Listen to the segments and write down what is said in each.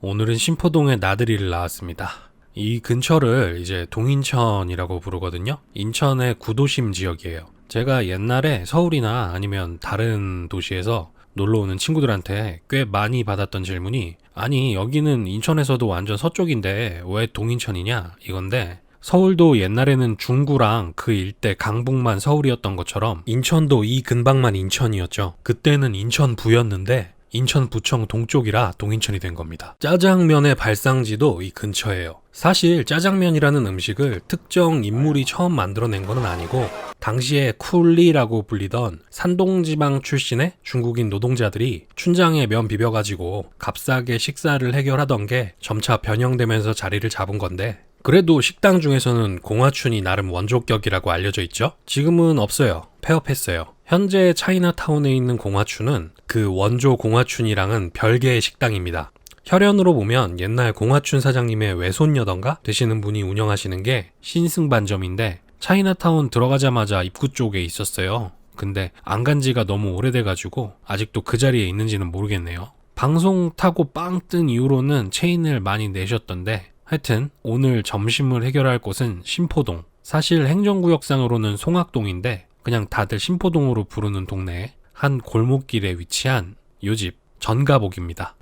오늘은 신포동에 나들이를 나왔습니다. 이 근처를 이제 동인천이라고 부르거든요. 인천의 구도심 지역이에요. 제가 옛날에 서울이나 아니면 다른 도시에서 놀러 오는 친구들한테 꽤 많이 받았던 질문이, 아니 여기는 인천에서도 완전 서쪽인데 왜 동인천이냐 이건데, 서울도 옛날에는 중구랑 그 일대 강북만 서울이었던 것처럼 인천도 이 근방만 인천이었죠. 그때는 인천부였는데 인천부청 동쪽이라 동인천이 된 겁니다. 짜장면의 발상지도 이 근처예요. 사실 짜장면이라는 음식을 특정 인물이 처음 만들어낸 건 아니고, 당시에 쿨리라고 불리던 산동지방 출신의 중국인 노동자들이 춘장에 면 비벼가지고 값싸게 식사를 해결하던 게 점차 변형되면서 자리를 잡은 건데, 그래도 식당 중에서는 공화춘이 나름 원조격이라고 알려져 있죠. 지금은 없어요. 폐업했어요. 현재 차이나타운에 있는 공화춘은 그 원조 공화춘이랑은 별개의 식당입니다. 혈연으로 보면 옛날 공화춘 사장님의 외손녀던가 되시는 분이 운영하시는 게 신승반점인데, 차이나타운 들어가자마자 입구 쪽에 있었어요. 근데 안 간 지가 너무 오래돼가지고 아직도 그 자리에 있는지는 모르겠네요. 방송 타고 빵 뜬 이후로는 체인을 많이 내셨던데, 하여튼 오늘 점심을 해결할 곳은 신포동. 사실 행정구역상으로는 송악동인데 그냥 다들 신포동으로 부르는 동네 한 골목길에 위치한 요집 전가복입니다.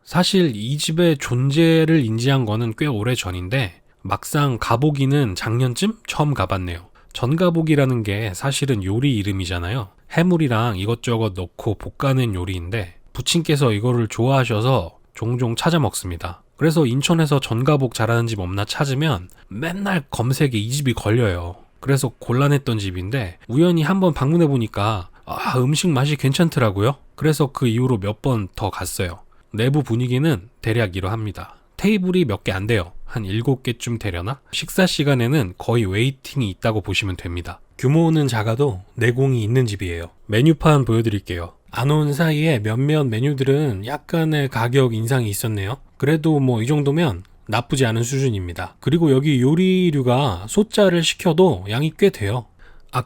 사실 이 집의 존재를 인지한 거는 꽤 오래 전인데, 막상 가보기는 작년쯤 처음 가봤네요. 전가복이라는 게 사실은 요리 이름이잖아요. 해물이랑 이것저것 넣고 볶아낸 요리인데 부친께서 이거를 좋아하셔서 종종 찾아 먹습니다. 그래서 인천에서 전가복 잘하는 집 없나 찾으면 맨날 검색에 이 집이 걸려요. 그래서 곤란했던 집인데 우연히 한번 방문해 보니까 음식 맛이 괜찮더라고요. 그래서 그 이후로 몇 번 더 갔어요. 내부 분위기는 대략 이러합니다. 테이블이 몇 개 안 돼요. 한 7개쯤 되려나? 식사 시간에는 거의 웨이팅이 있다고 보시면 됩니다. 규모는 작아도 내공이 있는 집이에요. 메뉴판 보여드릴게요. 안 온 사이에 몇몇 메뉴들은 약간의 가격 인상이 있었네요. 그래도 뭐 이 정도면 나쁘지 않은 수준입니다. 그리고 여기 요리류가 소짜를 시켜도 양이 꽤 돼요.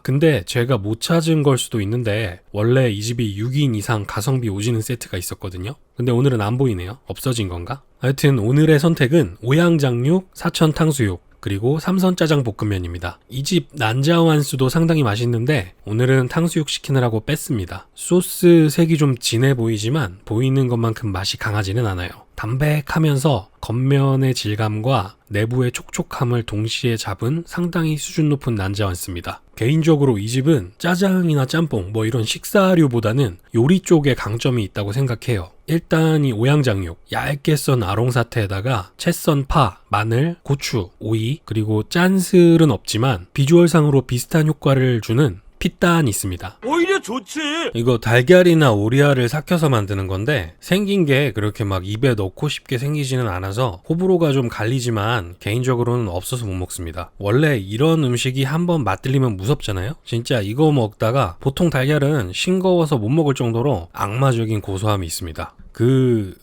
근데 제가 못 찾은 걸 수도 있는데, 원래 이 집이 6인 이상 가성비 오지는 세트가 있었거든요. 근데 오늘은 안 보이네요. 없어진 건가? 하여튼 오늘의 선택은 오양장육, 사천 탕수육, 그리고 삼선 짜장볶음면입니다. 이 집 난자완수도 상당히 맛있는데 오늘은 탕수육 시키느라고 뺐습니다. 소스 색이 좀 진해 보이지만 보이는 것만큼 맛이 강하지는 않아요. 담백하면서 겉면의 질감과 내부의 촉촉함을 동시에 잡은 상당히 수준 높은 난자완스입니다. 개인적으로 이 집은 짜장이나 짬뽕 이런 식사류보다는 요리 쪽에 강점이 있다고 생각해요. 일단 이 오양장육, 얇게 썬 아롱사태에다가 채 썬 파, 마늘, 고추, 오이, 그리고 짠슬은 없지만 비주얼상으로 비슷한 효과를 주는 핏단이 있습니다. 오히려 좋지. 이거 달걀이나 오리알을 삭혀서 만드는 건데 생긴 게 그렇게 막 입에 넣고 싶게 생기지는 않아서 호불호가 좀 갈리지만 개인적으로는 없어서 못 먹습니다. 원래 이런 음식이 한번 맛들리면 무섭잖아요. 진짜 이거 먹다가 보통 달걀은 싱거워서 못 먹을 정도로 악마적인 고소함이 있습니다.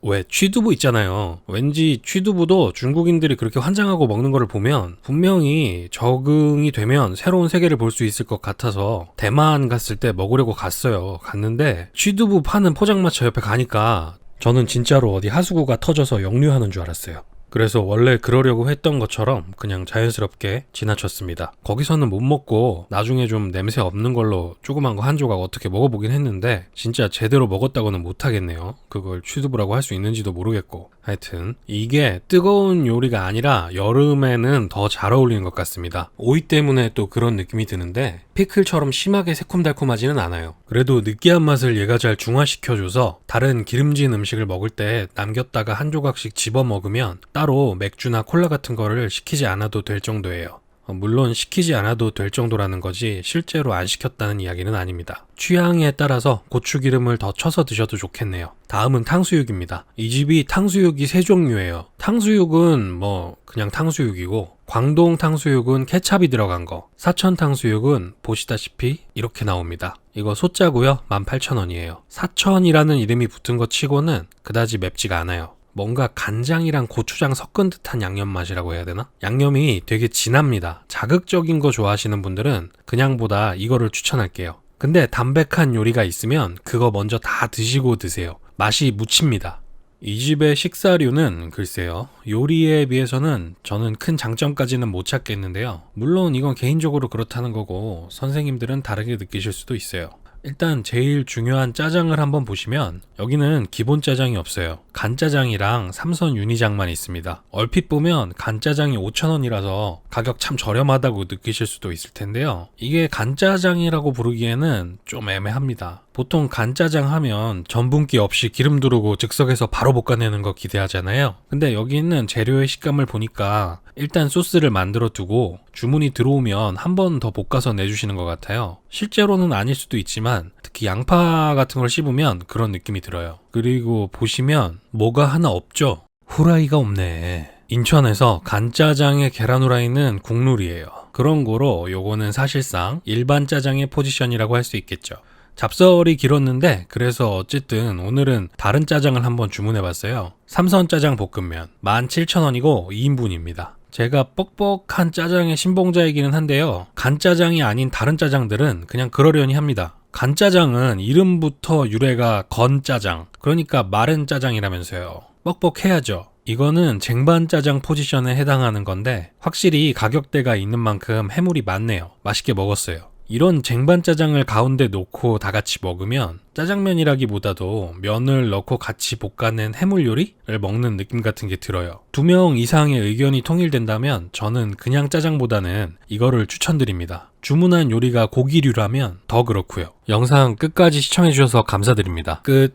왜 취두부 있잖아요. 왠지 취두부도 중국인들이 그렇게 환장하고 먹는 거를 보면 분명히 적응이 되면 새로운 세계를 볼 수 있을 것 같아서 대만 갔을 때 먹으려고 갔는데 취두부 파는 포장마차 옆에 가니까 저는 진짜로 어디 하수구가 터져서 역류하는 줄 알았어요. 그래서 원래 그러려고 했던 것처럼 그냥 자연스럽게 지나쳤습니다. 거기서는 못 먹고 나중에 좀 냄새 없는 걸로 조그만 거 한 조각 어떻게 먹어보긴 했는데 진짜 제대로 먹었다고는 못하겠네요. 그걸 취두부라고 할 수 있는지도 모르겠고. 하여튼 이게 뜨거운 요리가 아니라 여름에는 더 잘 어울리는 것 같습니다. 오이 때문에 또 그런 느낌이 드는데 피클처럼 심하게 새콤달콤하지는 않아요. 그래도 느끼한 맛을 얘가 잘 중화시켜줘서 다른 기름진 음식을 먹을 때 남겼다가 한 조각씩 집어 먹으면 따로 맥주나 콜라 같은 거를 시키지 않아도 될 정도예요. 물론 시키지 않아도 될 정도라는 거지 실제로 안 시켰다는 이야기는 아닙니다. 취향에 따라서 고추기름을 더 쳐서 드셔도 좋겠네요. 다음은 탕수육입니다. 이 집이 탕수육이 3종류예요. 탕수육은 그냥 탕수육이고, 광동 탕수육은 케찹이 들어간 거, 사천 탕수육은 보시다시피 이렇게 나옵니다. 이거 소짜고요. 18,000원이에요. 사천이라는 이름이 붙은 것 치고는 그다지 맵지가 않아요. 뭔가 간장이랑 고추장 섞은 듯한 양념 맛이라고 해야 되나? 양념이 되게 진합니다. 자극적인 거 좋아하시는 분들은 그냥보다 이거를 추천할게요. 근데 담백한 요리가 있으면 그거 먼저 다 드시고 드세요. 맛이 묻힙니다. 이 집의 식사류는 글쎄요, 요리에 비해서는 저는 큰 장점까지는 못 찾겠는데요. 물론 이건 개인적으로 그렇다는 거고 선생님들은 다르게 느끼실 수도 있어요. 일단 제일 중요한 짜장을 한번 보시면 여기는 기본 짜장이 없어요. 간짜장이랑 삼선 유니장만 있습니다. 얼핏 보면 간짜장이 5,000원이라서 가격 참 저렴하다고 느끼실 수도 있을 텐데요. 이게 간짜장이라고 부르기에는 좀 애매합니다. 보통 간짜장 하면 전분기 없이 기름 두르고 즉석에서 바로 볶아내는 거 기대하잖아요. 근데 여기 있는 재료의 식감을 보니까 일단 소스를 만들어 두고 주문이 들어오면 한 번 더 볶아서 내주시는 것 같아요. 실제로는 아닐 수도 있지만 특히 양파 같은 걸 씹으면 그런 느낌이 들어요. 그리고 보시면 뭐가 하나 없죠? 후라이가 없네. 인천에서 간짜장의 계란 후라이는 국룰이에요. 그런 거로 요거는 사실상 일반 짜장의 포지션이라고 할 수 있겠죠. 잡설이 길었는데 그래서 어쨌든 오늘은 다른 짜장을 한번 주문해봤어요. 삼선 짜장 볶음면 17,000원이고 2인분입니다. 제가 뻑뻑한 짜장의 신봉자이기는 한데요. 간짜장이 아닌 다른 짜장들은 그냥 그러려니 합니다. 간짜장은 이름부터 유래가 건짜장, 그러니까 마른 짜장이라면서요. 뻑뻑해야죠. 이거는 쟁반짜장 포지션에 해당하는 건데 확실히 가격대가 있는 만큼 해물이 많네요. 맛있게 먹었어요. 이런 쟁반짜장을 가운데 놓고 다 같이 먹으면 짜장면이라기보다도 면을 넣고 같이 볶아낸 해물 요리를 먹는 느낌 같은 게 들어요. 2명 이상의 의견이 통일된다면 저는 그냥 짜장보다는 이거를 추천드립니다. 주문한 요리가 고기류라면 더 그렇고요. 영상 끝까지 시청해주셔서 감사드립니다. 끝.